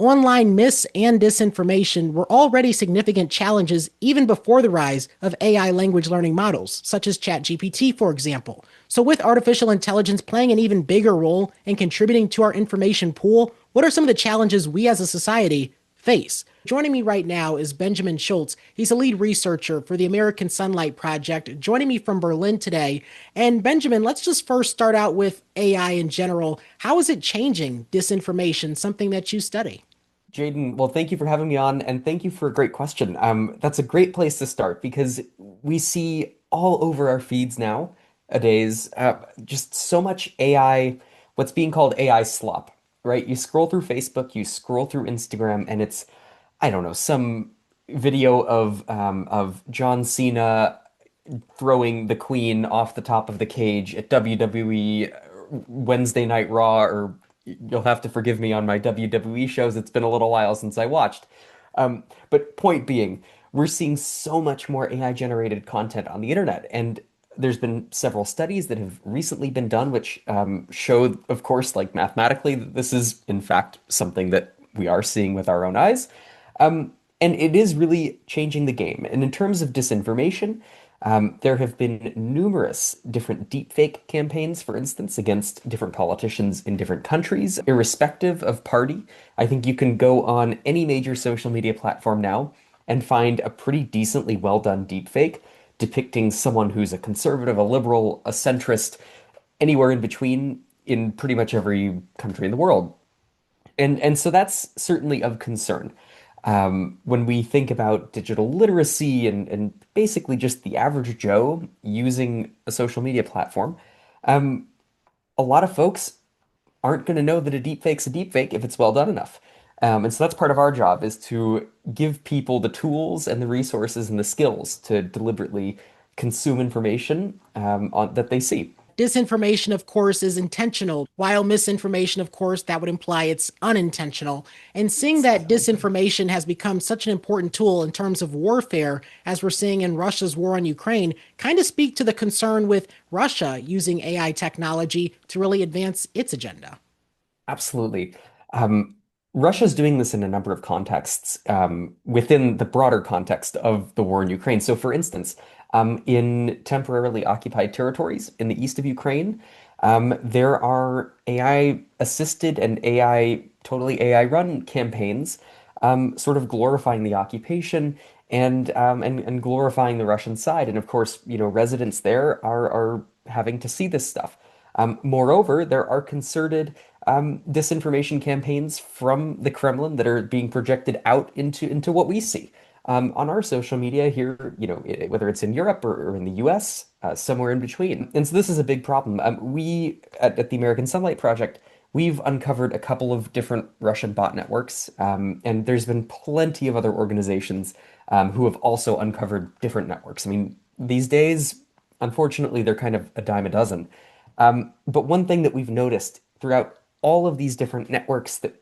Online myths and disinformation were already significant challenges even before the rise of AI language learning models, such as ChatGPT, for example. So, with artificial intelligence playing an even bigger role in contributing to our information pool, what are some of the challenges we as a society face? Joining me right now is Benjamin Schultz. He's a lead researcher for the American Sunlight Project, joining me from Berlin today. And Benjamin, let's just first start out with AI in general. How is it changing disinformation, something that you study? Jaden, well, thank you for having me on, and thank you for a great question. That's a great place to start because we see all over our feeds nowadays just so much AI, what's being called AI slop, right? You scroll through Facebook, you scroll through Instagram, and it's, I don't know, some video of John Cena throwing the Queen off the top of the cage at WWE Wednesday Night Raw, or you'll have to forgive me on my WWE shows. It's been a little while since I watched. But point being, we're seeing so much more AI generated content on the internet. And there's been several studies that have recently been done, which show, of course, like mathematically, that this is in fact something that we are seeing with our own eyes. And it is really changing the game. And in terms of disinformation, there have been numerous different deepfake campaigns, for instance, against different politicians in different countries, irrespective of party. I think you can go on any major social media platform now and find a pretty decently well done deepfake depicting someone who's a conservative, a liberal, a centrist, anywhere in between in pretty much every country in the world. And so that's certainly of concern. When we think about digital literacy and basically just the average Joe using a social media platform, um, a lot of folks aren't going to know that a deepfake's a deepfake if it's well done enough. And so that's part of our job is to give people the tools and the resources and the skills to deliberately consume information that they see. Disinformation, of course, is intentional, while misinformation, of course, that would imply it's unintentional. And seeing It's that definitely true. disinformation has become such an important tool in terms of warfare, as we're seeing in Russia's war on Ukraine, kind of speak to the concern with Russia using AI technology to really advance its agenda. Absolutely. Um, Russia's doing this in a number of contexts within the broader context of the war in Ukraine. So, for instance, in temporarily occupied territories in the east of Ukraine, there are AI assisted and totally AI run campaigns, sort of glorifying the occupation and glorifying the Russian side. And of course, residents there are having to see this stuff. Moreover, there are concerted disinformation campaigns from the Kremlin that are being projected out into what we see on our social media here, whether it's in Europe or in the US, somewhere in between. And so this is a big problem. We at the American Sunlight Project, we've uncovered a couple of different Russian bot networks, and there's been plenty of other organizations who have also uncovered different networks. I mean, these days, unfortunately, they're kind of a dime a dozen. But one thing that we've noticed throughout all of these different networks that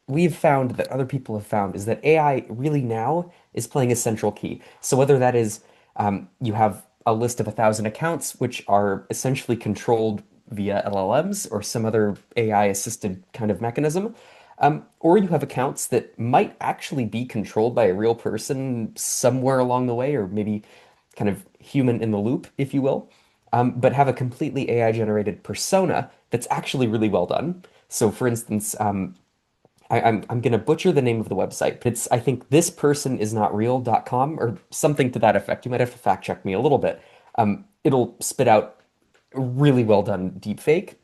we've found that other people have found is that AI really now is playing a central key. So whether that is you have a list of 1,000 accounts which are essentially controlled via LLMs or some other AI assisted kind of mechanism, or you have accounts that might actually be controlled by a real person somewhere along the way, or maybe kind of human in the loop, if you will, but have a completely AI generated persona that's actually really well done. So, for instance, I'm going to butcher the name of the website, but it's, I think, thispersonisnotreal.com or something to that effect. You might have to fact check me a little bit. It'll spit out a really well done deepfake,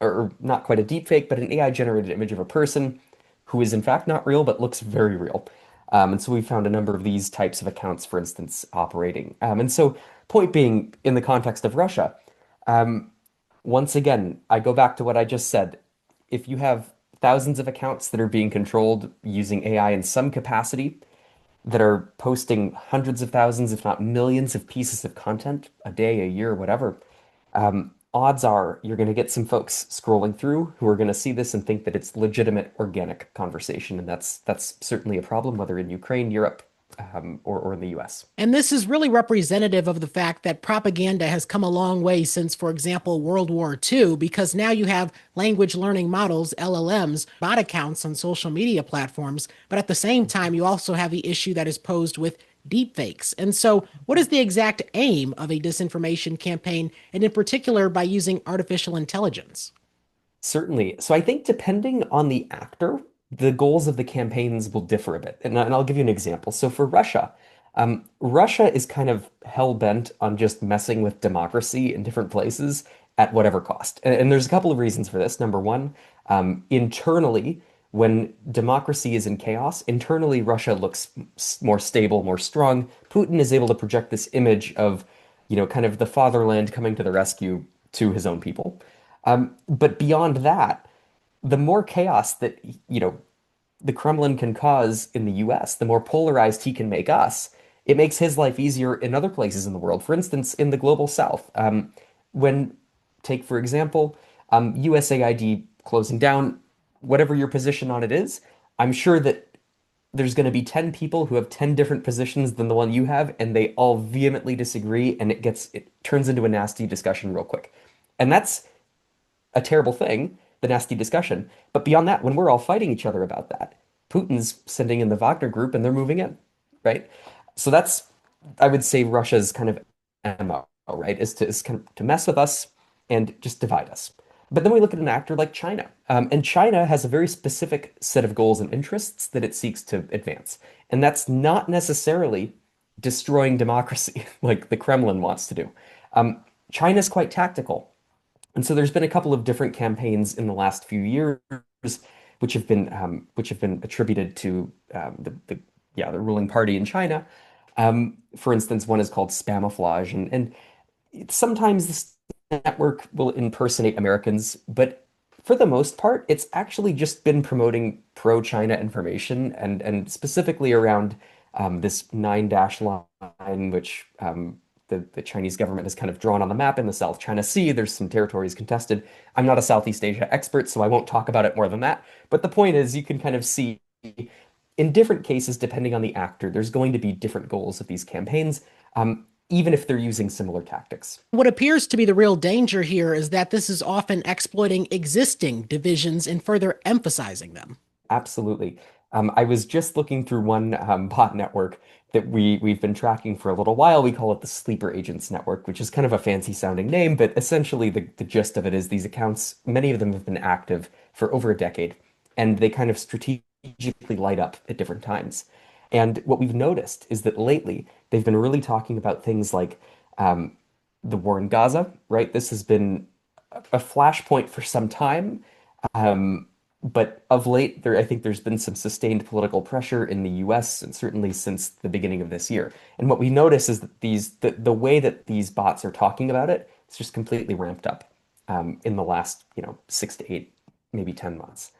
or not quite a deepfake, but an AI generated image of a person who is in fact not real but looks very real. And so we found a number of these types of accounts, for instance, operating. And so, point being, in the context of Russia, um, once again, I go back to what I just said. If you have thousands of accounts that are being controlled using AI in some capacity, that are posting hundreds of thousands, if not millions, of pieces of content a day, a year, whatever, odds are you're going to get some folks scrolling through who are going to see this and think that it's legitimate organic conversation, and that's certainly a problem, whether in Ukraine, Europe, or in the US. And this is really representative of the fact that propaganda has come a long way since, for example, World War II, because now you have language learning models, LLMs, bot accounts on social media platforms. But at the same time, you also have the issue that is posed with deepfakes. And so, what is the exact aim of a disinformation campaign, and in particular by using artificial intelligence? Certainly. So I think depending on the actor, the goals of the campaigns will differ a bit. And I'll give you an example. So for Russia, Russia is kind of hell-bent on just messing with democracy in different places at whatever cost. And there's a couple of reasons for this. Number one, internally, when democracy is in chaos, internally Russia looks more stable, more strong. Putin is able to project this image of, kind of the fatherland coming to the rescue to his own people. But beyond that, the more chaos that, the Kremlin can cause in the US, the more polarized he can make us, it makes his life easier in other places in the world. For instance, in the global south, when, take for example, USAID closing down, whatever your position on it is, I'm sure that there's going to be 10 people who have 10 different positions than the one you have, and they all vehemently disagree, and it turns into a nasty discussion real quick. And that's a terrible thing, the nasty discussion. But beyond that, when we're all fighting each other about that, Putin's sending in the Wagner group and they're moving in, right? So that's, I would say, Russia's kind of MO, right? Is kind of to mess with us and just divide us. But then we look at an actor like China, and China has a very specific set of goals and interests that it seeks to advance, and that's not necessarily destroying democracy like the Kremlin wants to do. China's quite tactical. And so there's been a couple of different campaigns in the last few years, which have been attributed to the ruling party in China. For instance, one is called Spamouflage, and sometimes this network will impersonate Americans, but for the most part, it's actually just been promoting pro-China information and specifically around this nine dash line, which the Chinese government has kind of drawn on the map in the South China Sea. There's some territories contested. I'm not a Southeast Asia expert, so I won't talk about it more than that. But the point is, you can kind of see in different cases, depending on the actor, there's going to be different goals of these campaigns, even if they're using similar tactics. What appears to be the real danger here is that this is often exploiting existing divisions and further emphasizing them. Absolutely. I was just looking through one bot network that we've been tracking for a little while. We call it the Sleeper Agents Network, which is kind of a fancy sounding name, but essentially the gist of it is these accounts, many of them have been active for over a decade, and they kind of strategically light up at different times. And what we've noticed is that lately they've been really talking about things like the war in Gaza, right? This has been a flashpoint for some time. Um, but of late, I think there's been some sustained political pressure in the US, and certainly since the beginning of this year. And what we notice is that the way that these bots are talking about it, it's just completely ramped up in the last, 6 to 8, maybe 10 months.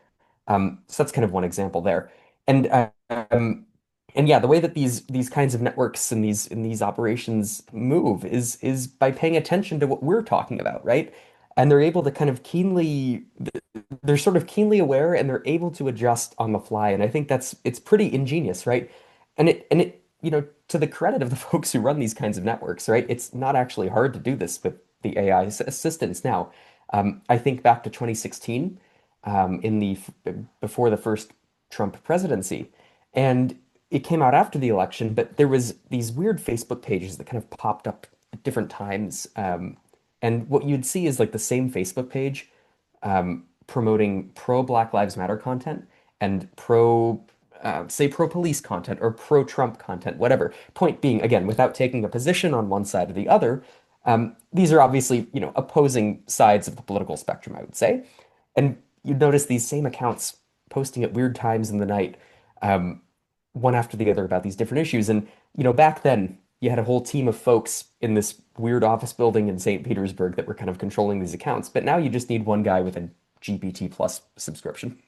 So that's kind of one example there. And and yeah, the way that these kinds of networks and these operations move is by paying attention to what we're talking about, right? And they're able to kind of they're sort of keenly aware and they're able to adjust on the fly. And I think it's pretty ingenious, right? And it, to the credit of the folks who run these kinds of networks, right? It's not actually hard to do this with the AI assistants now. I think back to 2016, before the first Trump presidency, and it came out after the election, but there was these weird Facebook pages that kind of popped up at different times. And what you'd see is like the same Facebook page promoting pro Black Lives Matter content and say pro police content or pro Trump content, whatever. Point being, again, without taking a position on one side or the other, these are obviously, opposing sides of the political spectrum, I would say. And you'd notice these same accounts posting at weird times in the night, um, one after the other about these different issues. And, back then, you had a whole team of folks in this weird office building in St. Petersburg that were kind of controlling these accounts. But now you just need one guy with a GPT plus subscription.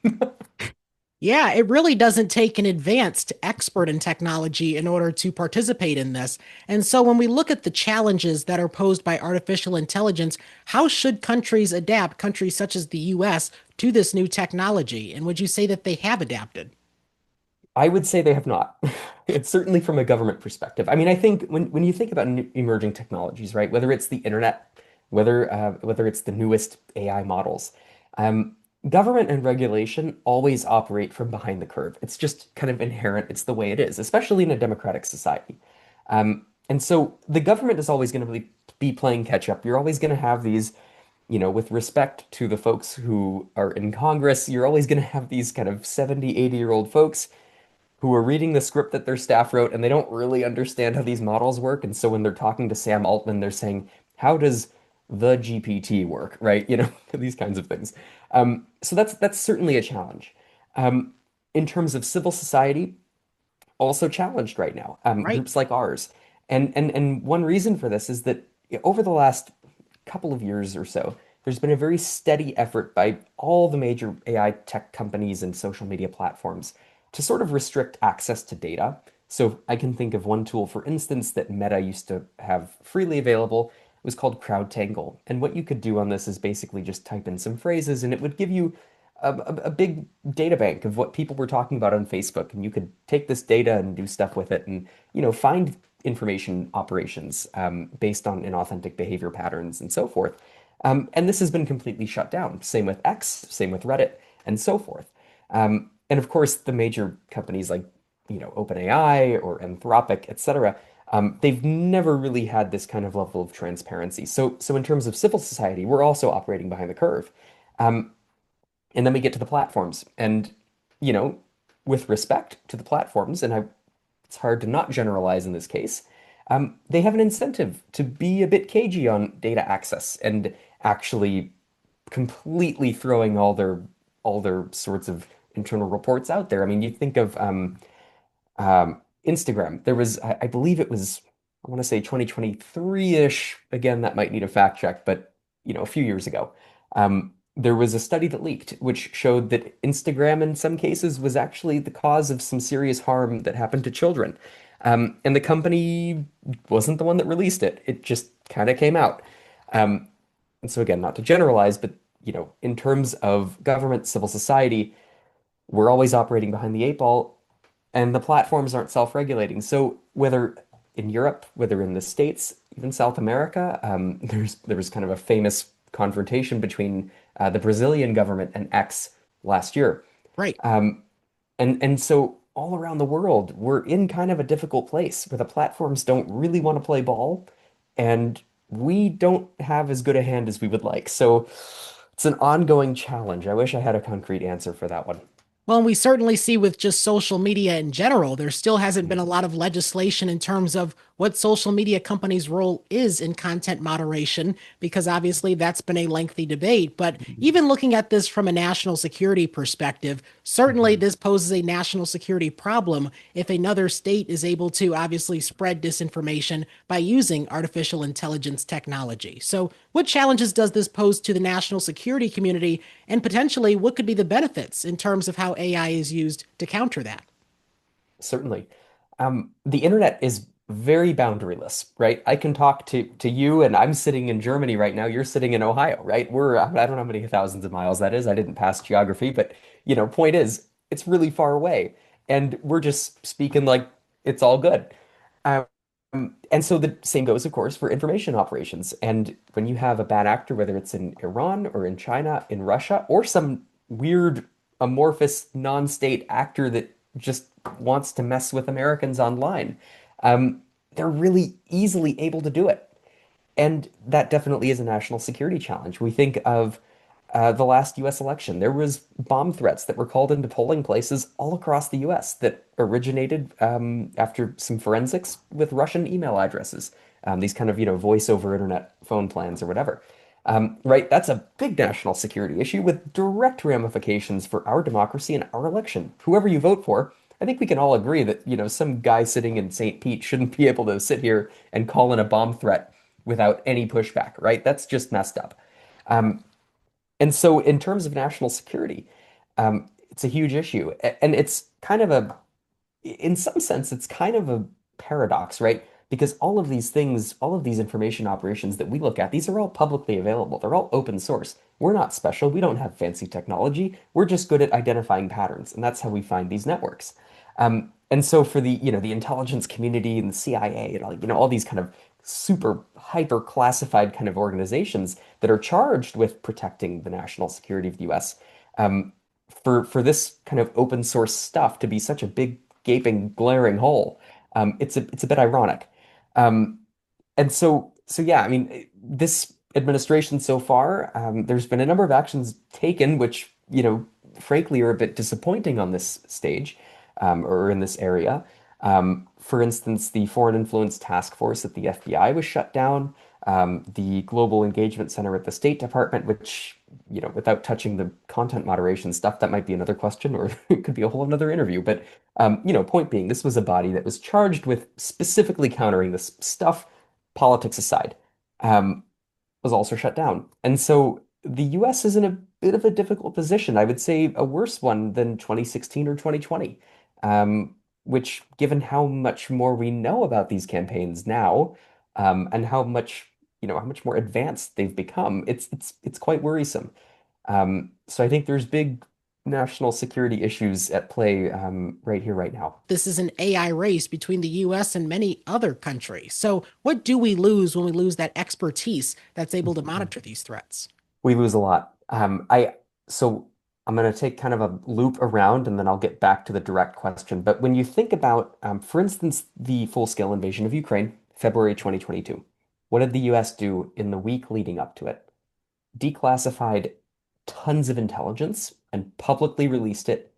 Yeah, it really doesn't take an advanced expert in technology in order to participate in this. And so when we look at the challenges that are posed by artificial intelligence, how should countries adapt, countries such as the US, to this new technology? And would you say that they have adapted? I would say they have not. It's certainly from a government perspective. I mean, I think when you think about emerging technologies, right, whether it's the internet, whether it's the newest AI models, um, government and regulation always operate from behind the curve. It's just kind of inherent. It's the way it is, especially in a democratic society. And so the government is always going to be playing catch up. You're always going to have these, with respect to the folks who are in Congress, you're always going to have these kind of 70, 80-year-old folks who are reading the script that their staff wrote and they don't really understand how these models work. And so when they're talking to Sam Altman, they're saying, how does the GPT work, right? These kinds of things. So that's certainly a challenge. Um, in terms of civil society, also challenged right now. Right. Groups like ours, and one reason for this is that over the last couple of years or so, there's been a very steady effort by all the major AI tech companies and social media platforms to sort of restrict access to data. So I can think of one tool, for instance, that Meta used to have freely available. It was called CrowdTangle. And what you could do on this is basically just type in some phrases and it would give you a big data bank of what people were talking about on Facebook. And you could take this data and do stuff with it and, find information operations based on inauthentic behavior patterns and so forth. And this has been completely shut down. Same with X, same with Reddit, and so forth. And of course, the major companies like, OpenAI or Anthropic, etc., they've never really had this kind of level of transparency. So in terms of civil society, we're also operating behind the curve. Um, and then we get to the platforms, and you know, with respect to the platforms, it's hard to not generalize in this case. They have an incentive to be a bit cagey on data access and actually completely throwing all their sorts of internal reports out there. I mean, you think of Instagram. There was, I believe it was, I want to say 2023-ish. Again, that might need a fact check, but a few years ago, there was a study that leaked which showed that Instagram, in some cases, was actually the cause of some serious harm that happened to children. And the company wasn't the one that released it. It just kind of came out. Um, and so again, not to generalize, but in terms of government, civil society, we're always operating behind the eight ball, and the platforms aren't self-regulating. So whether in Europe, whether in the States, even South America, there was kind of a famous confrontation between the Brazilian government and X last year. Right. Um, and so all around the world, we're in kind of a difficult place where the platforms don't really want to play ball, and we don't have as good a hand as we would like. So it's an ongoing challenge. I wish I had a concrete answer for that one. Well, and we certainly see with just social media in general, there still hasn't been a lot of legislation in terms of what social media companies' role is in content moderation, because obviously that's been a lengthy debate. But Mhm. even looking at this from a national security perspective, certainly Mhm. this poses a national security problem if another state is able to obviously spread disinformation by using artificial intelligence technology. So, what challenges does this pose to the national security community, and potentially what could be the benefits in terms of how AI is used to counter that? Certainly. The internet is very boundaryless, right? I can talk to you, and I'm sitting in Germany right now. You're sitting in Ohio, right? I don't know how many thousands of miles that is. I didn't pass geography, but point is, it's really far away, and we're just speaking like it's all good. Um, and so the same goes, of course, for information operations. And when you have a bad actor, whether it's in Iran or in China, in Russia, or some weird amorphous non-state actor that just wants to mess with Americans online, um, they're really easily able to do it. And that definitely is a national security challenge. We think of the last US election. There was bomb threats that were called into polling places all across the US that originated after some forensics with Russian email addresses. These kind of, voice over internet phone plans or whatever. Right? That's a big national security issue with direct ramifications for our democracy and our election. Whoever you vote for, I think we can all agree that, some guy sitting in St. Pete shouldn't be able to sit here and call in a bomb threat without any pushback, right? That's just messed up. Um, and so, in terms of national security, it's a huge issue. And it's kind of in some sense, it's kind of a paradox, right? because all of these things, all of these information operations that we look at, these are all publicly available. They're all open source. We're not special. We don't have fancy technology. We're just good at identifying patterns, and that's how we find these networks. And so for the intelligence community and the CIA and all these kind of super hyper classified kind of organizations that are charged with protecting the national security of the US, um, for this kind of open source stuff to be such a big gaping glaring hole, it's a bit ironic. Um, and so yeah, I mean, this administration so far, there's been a number of actions taken, which, frankly, are a bit disappointing on this stage, or in this area. For instance, the Foreign Influence Task Force at the FBI was shut down. The Global Engagement Center at the State Department, which, without touching the content moderation stuff, that might be another question, or it could be a whole another interview. But, point being, this was a body that was charged with specifically countering this stuff, politics aside, was also shut down. And so the US is in a bit of a difficult position. I would say a worse one than 2016 or 2020, which, given how much more we know about these campaigns now, and how much more advanced they've become, it's quite worrisome. So I think there's big national security issues at play, right here, right now. This is an AI race between the US and many other countries. So, what do we lose when we lose that expertise that's able to monitor these threats? We lose a lot. So I'm going to take kind of a loop around and then I'll get back to the direct question. But when you think about, for instance, the full-scale invasion of Ukraine, February 2022, what did the US do in the week leading up to it? Declassified tons of intelligence and publicly released it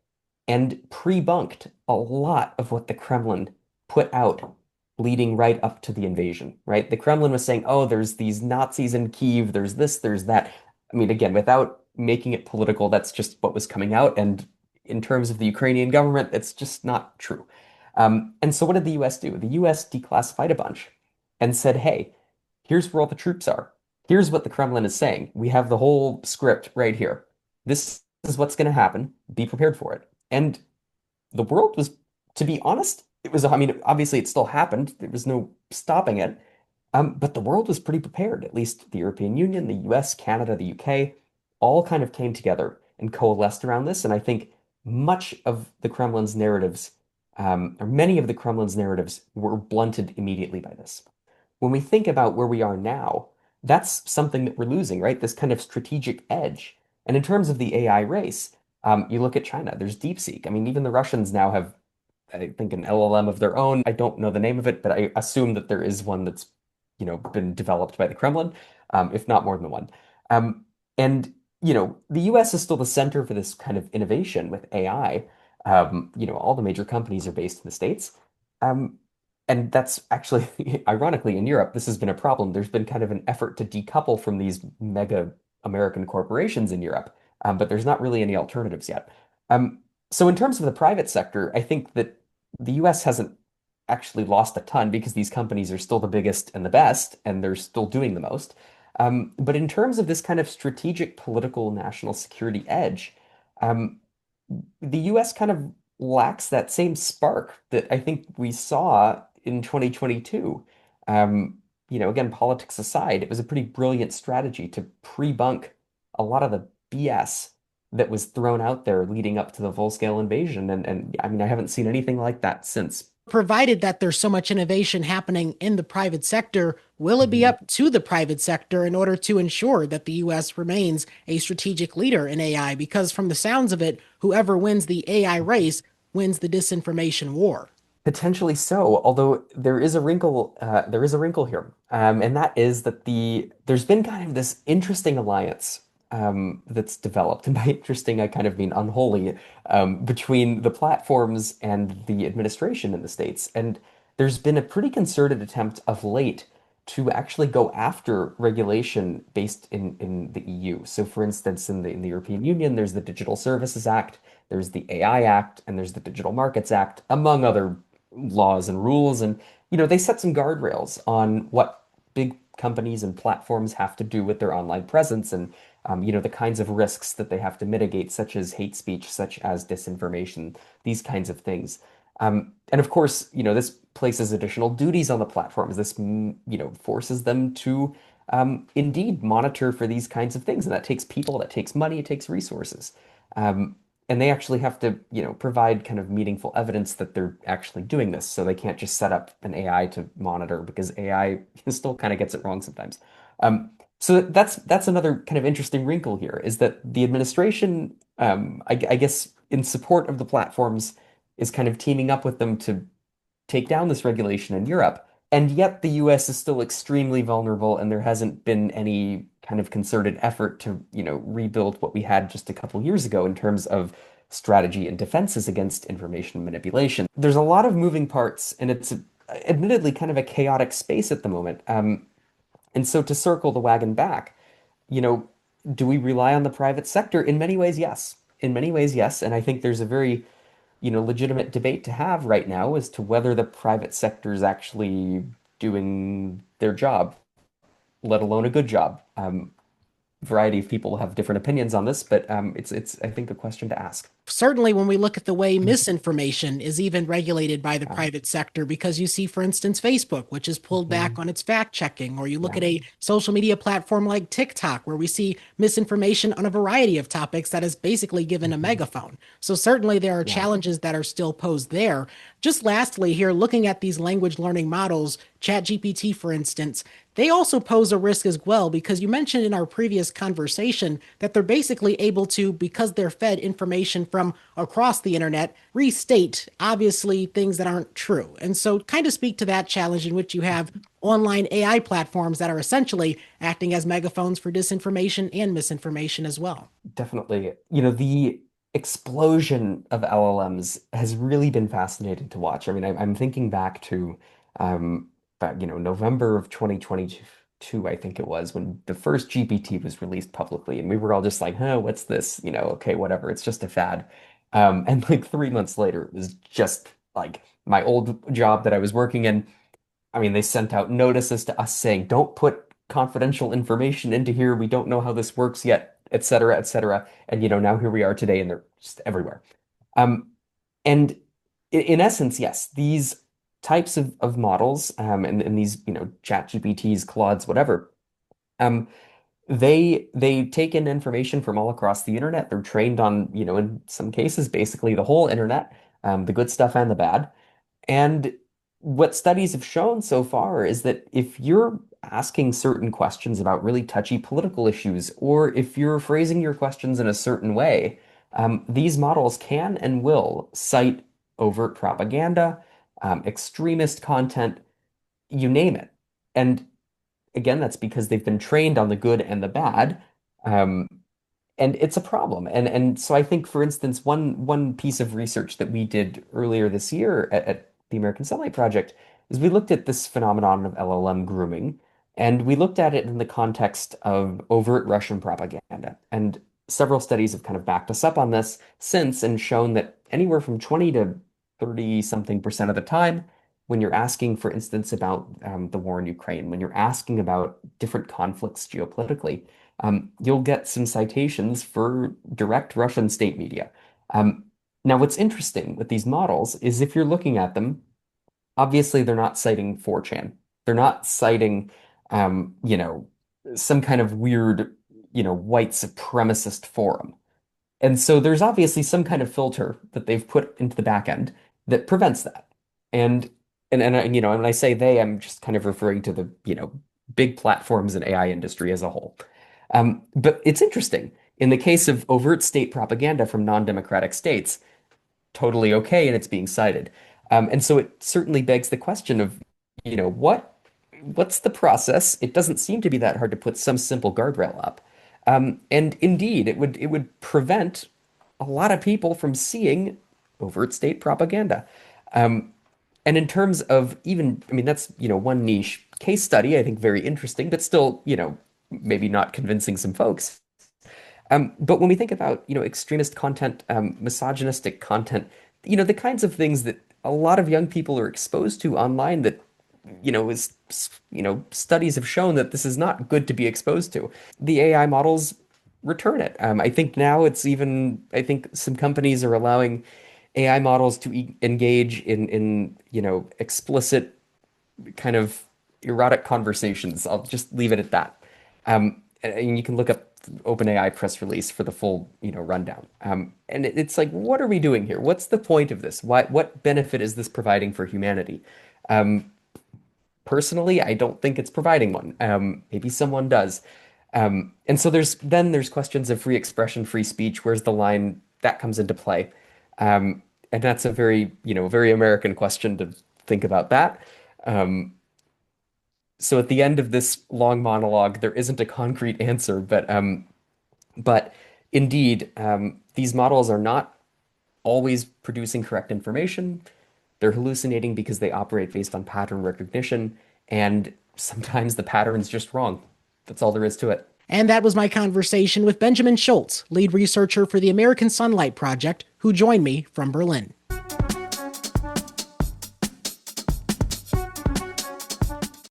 and pre-bunked a lot of what the Kremlin put out leading right up to the invasion, right? The Kremlin was saying, oh, there's these Nazis in Kyiv, there's this, there's that. I mean, again, without making it political, that's just what was coming out. And in terms of the Ukrainian government, it's just not true. And so what did the US do? The US declassified a bunch and said, hey, here's where all the troops are. Here's what the Kremlin is saying. We have the whole script right here. This is what's going to happen. Be prepared for it. And the world was, to be honest, I mean, obviously it still happened. There was no stopping it. But the world was pretty prepared. At least the European Union, the US, Canada, the UK, all kind of came together and coalesced around this. And I think much of the Kremlin's narratives, or many of the Kremlin's narratives, were blunted immediately by this. When we think about where we are now, that's something that we're losing, right? This kind of strategic edge. And in terms of the AI race, you look at China, there's DeepSeek. I mean, even the Russians now have, I think, an LLM of their own. I don't know the name of it, but I assume that there is one that's, been developed by the Kremlin, if not more than one. And, the US is still the center for this kind of innovation with AI. All the major companies are based in the States. Um, and that's actually, ironically, in Europe, this has been a problem. There's been kind of an effort to decouple from these mega American corporations in Europe, but there's not really any alternatives yet. Um, so in terms of the private sector, I think that the US hasn't actually lost a ton because these companies are still the biggest and the best, and they're still doing the most. But in terms of this kind of strategic political national security edge, um, the US kind of lacks that same spark that I think we saw in 2022. Again, politics aside, it was a pretty brilliant strategy to pre-bunk a lot of the BS that was thrown out there leading up to the full-scale invasion. And I mean, I haven't seen anything like that since. Provided that there's so much innovation happening in the private sector, will it be Mhm. up to the private sector in order to ensure that the US remains a strategic leader in AI? Because from the sounds of it, whoever wins the AI race wins the disinformation war. Potentially so, although there is a wrinkle. There is a wrinkle here, and that is that there's been kind of this interesting alliance, that's developed, and by interesting I kind of mean unholy, between the platforms and the administration in the States. And there's been a pretty concerted attempt of late to actually go after regulation based in the EU. So, for instance, in the European Union, there's the Digital Services Act, there's the AI Act, and there's the Digital Markets Act, among other laws and rules. And, they set some guardrails on what big companies and platforms have to do with their online presence and, the kinds of risks that they have to mitigate, such as hate speech, such as disinformation, these kinds of things. And of course, this places additional duties on the platforms. This, forces them to indeed monitor for these kinds of things, and that takes people, that takes money, it takes resources. Um, and they actually have to, provide kind of meaningful evidence that they're actually doing this. So they can't just set up an AI to monitor because AI still kind of gets it wrong sometimes. Um, so that's another kind of interesting wrinkle here is that the administration, I guess, in support of the platforms, is kind of teaming up with them to take down this regulation in Europe. And yet the US is still extremely vulnerable, and there hasn't been any kind of concerted effort to, rebuild what we had just a couple years ago in terms of strategy and defenses against information manipulation. There's a lot of moving parts, and it's admittedly kind of a chaotic space at the moment. And so to circle the wagon back, you know, do we rely on the private sector? In many ways, yes. In many ways, yes. And I think there's a very, legitimate debate to have right now as to whether the private sector is actually doing their job, let alone a good job. Variety of people have different opinions on this, but it's I think a question to ask. Certainly when we look at the way misinformation is even regulated by the Yeah. private sector, because you see, for instance, Facebook, which has pulled back Mhm. on its fact checking, or you look Yeah. at a social media platform like TikTok, where we see misinformation on a variety of topics that is basically given a Mhm. megaphone. So certainly there are Yeah. challenges that are still posed there. Just lastly, here, looking at these language learning models, ChatGPT, for instance, they also pose a risk as well, because you mentioned in our previous conversation that they're basically able to, because they're fed information from across the internet, restate obviously things that aren't true. And so, kind of speak to that challenge in which you have online AI platforms that are essentially acting as megaphones for disinformation and misinformation as well. Definitely. The explosion of LLMs has really been fascinating to watch. I mean, I'm thinking um, back, November of 2022, I think it was, when the first GPT was released publicly, and we were all just like, huh, what's this? Okay, whatever, it's just a fad. And like 3 months later, it was just like my old job that I was working in. I mean, they sent out notices to us saying, don't put confidential information into here. We don't know how this works yet, et cetera, et cetera. And, now here we are today, and they're just everywhere. Um, and in essence, yes, these types of models, and these, chat GPTs, Claudes, whatever, um, they take in information from all across the internet. They're trained on, in some cases, basically the whole internet, the good stuff and the bad. And what studies have shown so far is that if you're asking certain questions about really touchy political issues, or if you're phrasing your questions in a certain way, these models can and will cite overt propaganda, extremist content, you name it. And again, that's because they've been trained on the good and the bad. Um, and it's a problem. And so I think, for instance, one piece of research that we did earlier this year at the American Sunlight Project is we looked at this phenomenon of LLM grooming, and we looked at it in the context of overt Russian propaganda. And several studies have kind of backed us up on this since and shown that anywhere from 20 to 30 something percent of the time, when you're asking, for instance, about the war in Ukraine, when you're asking about different conflicts geopolitically, you'll get some citations for direct Russian state media. Um, Now, what's interesting with these models is if you're looking at them, obviously they're not citing 4chan. They're not citing, some kind of weird, white supremacist forum. And so there's obviously some kind of filter that they've put into the back end that prevents that. And and when I say they, I'm just kind of referring to the, big platforms and AI industry as a whole. But it's interesting. In the case of overt state propaganda from non-democratic states, totally okay, and it's being cited. And so it certainly begs the question of, what's the process? It doesn't seem to be that hard to put some simple guardrail up. And indeed, it would prevent a lot of people from seeing overt state propaganda. Um, and in terms of even, I mean, that's, one niche case study, I think very interesting, but still, maybe not convincing some folks. But when we think about, extremist content, misogynistic content, the kinds of things that a lot of young people are exposed to online that, studies have shown that this is not good to be exposed to. The AI models return it. I think now I think some companies are allowing AI models to engage in explicit kind of erotic conversations. I'll just leave it at that. And you can look up OpenAI press release for the full, rundown. And it's like, what are we doing here? What's the point of this? What benefit is this providing for humanity? Um, Personally, I don't think it's providing one. Maybe someone does. And so there's questions of free expression, free speech. Where's the line that comes into play? And that's a very American question to think about that. Um, so at the end of this long monologue, there isn't a concrete answer, but indeed, these models are not always producing correct information. They're hallucinating because they operate based on pattern recognition, and sometimes the pattern's just wrong. That's all there is to it. And that was my conversation with Benjamin Schultz, lead researcher for the American Sunlight Project, who joined me from Berlin.